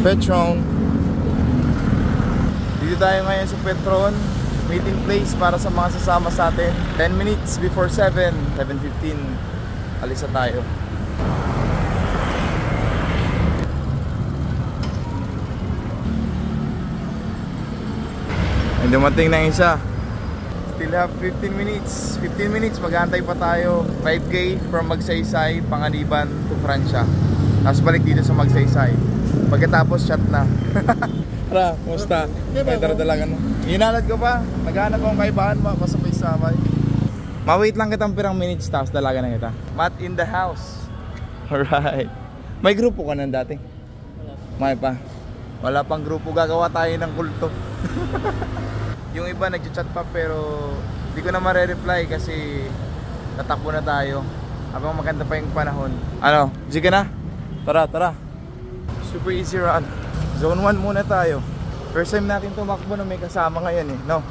Petron. Dito tayo ngayon sa Petron meeting place para sa mga sasama sa atin. 10 minutes before 7, 7:15 alis na tayo. Ay, dumating na isa. Still have 15 minutes. 15 minutes, mag-aantay pa tayo. 5K from Magsaysay, Panganiban to Francia. Tapos balik dito sa Magsaysay. Pagkatapos shot na. Tara, kumusta? May daradalagan mo. Hinalad ko pa. Naghanap akong kaibahan mo. Pasabay-sabay. Ma-wait lang kitang pirang minutes. Tapos dalaga na kita. Matt in the house. Alright. May grupo ka nang dati? May pa. Wala pang grupo. Gagawa tayo ng kulto. Yung iba nag-chat pa pero hindi ko na ma-reply kasi tatakbo na tayo. Habang maganda pa yung panahon. Ano? Sige na? Tara, tara. Super easy run. Zone 1 muna tayo. First time natin tumakbo na may kasama ngayon eh, no?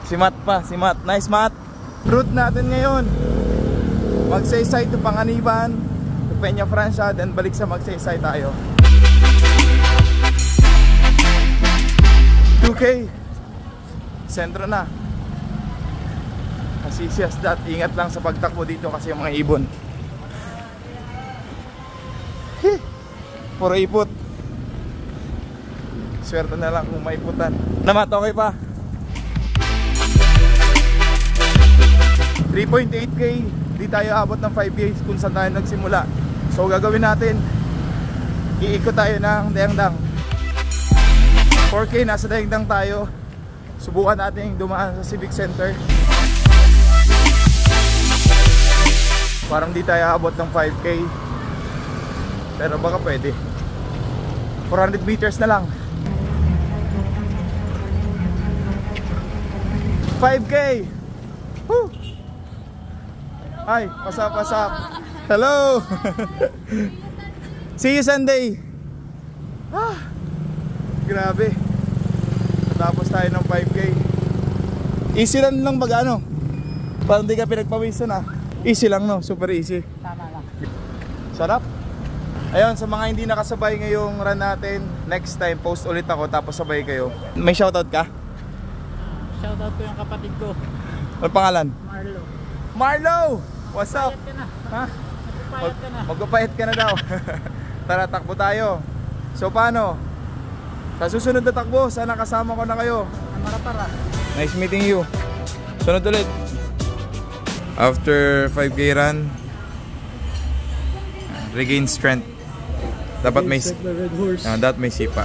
Si Matt pa, si Matt. Nice, Matt! Route natin ngayon. Magsaysay to Panganiban, to Peña Francia, then balik sa Magsaysay tayo. 2K. Sentro na. As easy as that. Ingat lang sa pagtakbo dito kasi yung mga ibon. Puro ipot. Swerte na lang kung maiputan. Namat, okay pa. 3.8K. Di tayo abot ng 5K kung saan tayo nagsimula. So gagawin natin, iikot tayo ng Dayangdang. 4K, nasa Dayangdang tayo. Subukan natin dumaan sa Civic Center. Parang di tayo abot ng 5K. Pero baka pwede. 400 meters na lang. 5K. Woo! Hi, pasap. Hello. See you Sunday. Grabe. Tapos tayo ng 5K. Easy lang mag ano. Parang di ka pinagpawisan ah. Easy lang no, super easy. Tama lang. Sarap. Ayun, sa mga hindi nakasabay ngayong run natin, next time post ulit ako tapos sabay kayo. May shoutout ka? Shoutout ko yung kapatid ko. Ano pangalan? Marlo. Marlo! What's up? Payat ka na. Ha? Payat ka na. Magpapayat ka na daw. Tara, takbo tayo. So paano? Sa susunod na takbo, sana kasama ko na kayo. Marapara. Nice meeting you. Sunod ulit. After 5K run, regain strength. Dapat may sipa.